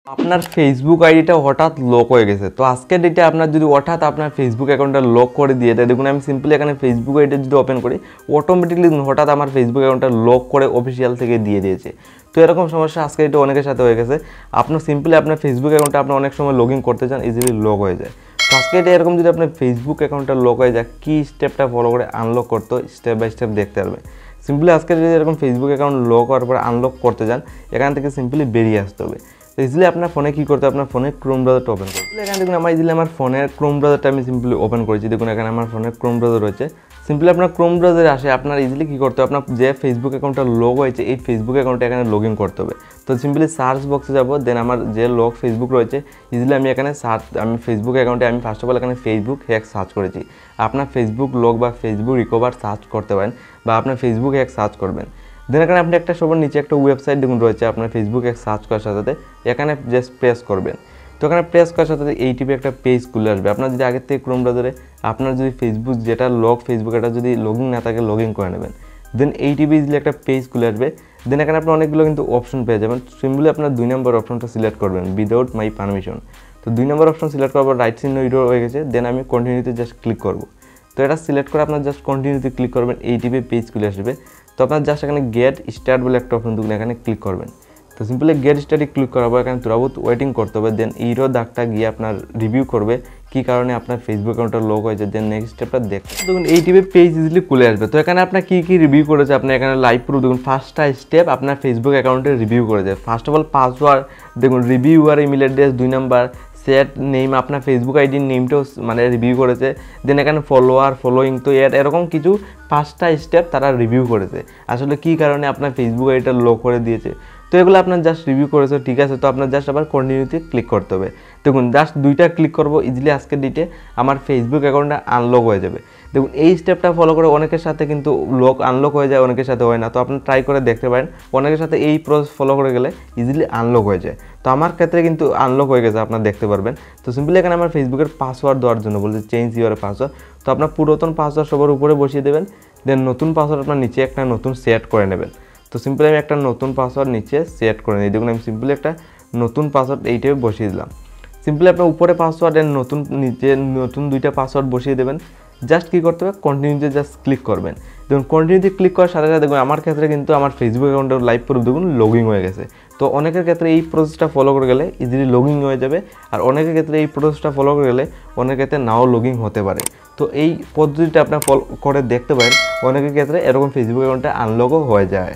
আপনার ফেসবুক আইডিটা হঠাৎ লক হয়ে গেছে। তো আজকের ডেটে আপনার যদি হঠাৎ আপনার ফেসবুক অ্যাকাউন্টটা লক করে দিয়ে দেয়, দেখুন আমি সিম্পলি এখানে ফেসবুক আইডিটা যদি ওপেন করি, অটোমেটিকলি হঠাৎ আমার ফেসবুক অ্যাকাউন্টটা লক করে অফিসিয়াল থেকে দিয়ে দিয়েছে। তো এরকম সমস্যা আজকে এটা অনেকের সাথে হয়ে গেছে। আপনার সিম্পলি আপনার ফেসবুক অ্যাকাউন্টটা আপনি অনেক সময় লগ ইন করতে চান, ইজিলি লক হয়ে যায়। তো আজকে এটা এরকম যদি আপনার ফেসবুক অ্যাকাউন্টটা লক হয়ে যায়, কী স্টেপটা ফলো করে আনলক করতে স্টেপ বাই স্টেপ দেখতে পারবে। সিম্পলি আজকে যদি এরকম ফেসবুক অ্যাকাউন্ট লক হওয়ার পরে আনলক করতে যান, এখান থেকে সিম্পলি বেরিয়ে আসতে হবে। তো ইজিলি আপনার ফোনে কী করতে হবে, আপনার ফোনে ক্রোম ব্রাউজারটা ওপেন করতে হবে। এখানে দেখুন আমার ইজিলি আমার ফোনের ক্রোম ব্রাউজারটা আমি সিম্পলি ওপেন করেছি। দেখুন এখানে আমার ফোনের ক্রোম ব্রাউজার রয়েছে। সিম্পলি আপনার ক্রোম ব্রাউজারে আসে আপনার ইজিলি কী করতে হবে, আপনার যে ফেসবুক অ্যাকাউন্টটা লগ হয়েছে এই ফেসবুক অ্যাকাউন্টে এখানে লগ ইন করতে হবে। তো সিম্পলি সার্চ বক্সে যাবো, দেন আমার যে লগ ফেসবুক রয়েছে ইজিলি আমি এখানে আমি ফেসবুক অ্যাকাউন্টে আমি ফার্স্ট অফ অল এখানে ফেসবুক হ্যাক সার্চ করেছি। আপনার ফেসবুক লগ বা ফেসবুক রিকভার সার্চ করতে পারেন বা আপনার ফেসবুক হ্যাক সার্চ করবেন। দেন এখানে আপনি একটা সবার নিচে একটা ওয়েবসাইট দেখুন রয়েছে, আপনার ফেসবুক এক সার্চ করার সাথে সাথে এখানে জাস্ট প্রেস করবেন। তো এখানে প্রেস করার সাথে সাথে এই টিপে একটা পেজ খুলে আসবে। আপনার যদি আগের থেকে ক্রোম ব্রাউজারে আপনার যদি ফেসবুক যেটা লগ ফেসবুক এটা যদি লগ ইন না থাকে লগ ইন করে নেবেন। দেন এই টিপে ইজিলি একটা পেজ খুলে আসবে। দেন এখানে আপনি অনেকগুলো কিন্তু অপশন পেয়ে যাবেন। সিম্পলি আপনার 2 নম্বর অপশনটা সিলেক্ট করবেন, উইদাউট মাই পারমিশন। তো 2 নম্বর অপশন সিলেক্ট করার পর রাইট চিহ্ন হিরো হয়ে গেছে। দেন আমি কন্টিনিউতে জাস্ট ক্লিক করব। তো এটা সিলেক্ট করে আপনার জাস্ট কন্টিনিউতে ক্লিক করবেন, এই টিপে পেজ খুলে আসবে। তো আপনার জাস্ট এখানে গেট স্টার্ট বলে একটা অপশন দেখুন, এখানে ক্লিক করবেন। তো সিম্পলি গেট স্টার্টে ক্লিক করার পর এখানে তুরাবুত ওয়েটিং করতে হবে। দেন ইরো দাগটা গিয়ে আপনার রিভিউ করবে কী কারণে আপনার ফেসবুক অ্যাকাউন্টটা লক হয়েছে। দেন নেক্সট স্টেপটা দেখুন, দেখুন এই টিপে পেজ ইজিলি খুলে আসবে। তো এখানে আপনার কী কী রিভিউ করেছে আপনি এখানে লাইভ প্রুফ দেখুন। ফার্স্টটা স্টেপ আপনার ফেসবুক অ্যাকাউন্টে রিভিউ করেছে। ফার্স্ট অফ অল পাসওয়ার্ড দেখুন, রিভিউ আর email address 2 number, set name আপনার ফেসবুক আইডির নেমটাও মানে রিভিউ করেছে। দেন এখানে ফলোয়ার ফলোয়িং, তো এরকম কিছু 5টা স্টেপ তারা রিভিউ করেছে আসলে কী কারণে আপনার ফেসবুক আইডিটা লক করে দিয়েছে। তো এগুলো আপনার জাস্ট রিভিউ করেছে, ঠিক আছে। তো আপনার জাস্ট আবার কন্টিনিউতে ক্লিক করতে হবে। দেখুন জাস্ট 2টা ক্লিক করবো, ইজিলি আজকের ডেটে আমার ফেসবুক অ্যাকাউন্টটা আনলক হয়ে যাবে। দেখুন এই স্টেপটা ফলো করে অনেকের সাথে কিন্তু আনলক হয়ে যায়, অনেকের সাথে হয় না। তো আপনি ট্রাই করে দেখতে পারেন, অনেকের সাথে এই প্রসেস ফলো করে গেলে ইজিলি আনলক হয়ে যায়। তো আমার ক্ষেত্রে কিন্তু আনলক হয়ে গেছে, আপনার দেখতে পারবেন। তো সিম্পলি এখানে আমার ফেসবুকের পাসওয়ার্ড দেওয়ার জন্য বলছে চেঞ্জ ইউর পাসওয়ার্ড। তো আপনার পুরাতন পাসওয়ার্ড সবার উপরে বসিয়ে দেবেন। দেন নতুন পাসওয়ার্ড আপনার নিচে একটা নতুন সেট করে নেবেন। তো সিম্পলি আমি একটা নতুন পাসওয়ার্ড নিচে সেট করে নিই। দেখুন আমি সিম্পলি একটা নতুন পাসওয়ার্ড এইটাই বসিয়ে দিলাম। সিম্পলি আপনার উপরে পাসওয়ার্ড এর নতুন নিচে নতুন 2টা পাসওয়ার্ড বসিয়ে দেবেন। জাস্ট কী করতে হবে, কন্টিনিউতে জাস্ট ক্লিক করবেন। দেখুন কন্টিনিউতে ক্লিক করার সাথে সাথে দেখুন আমার ক্ষেত্রে কিন্তু আমার ফেসবুক অ্যাকাউন্টের লাইভ প্রুফ দেখুন লগইন হয়ে গেছে। তো অনেকের ক্ষেত্রে এই প্রসেসটা ফলো করে গেলে ইজিলি লগইন হয়ে যাবে, আর অনেকের ক্ষেত্রে এই প্রসেসটা ফলো করে গেলে অনেকের ক্ষেত্রে নাও লগইন হতে পারে। তো এই পদ্ধতিটা আপনার ফলো করে দেখতে পারেন, অনেকের ক্ষেত্রে এরকম ফেসবুক অ্যাকাউন্টটা আনলকও হয়ে যায়।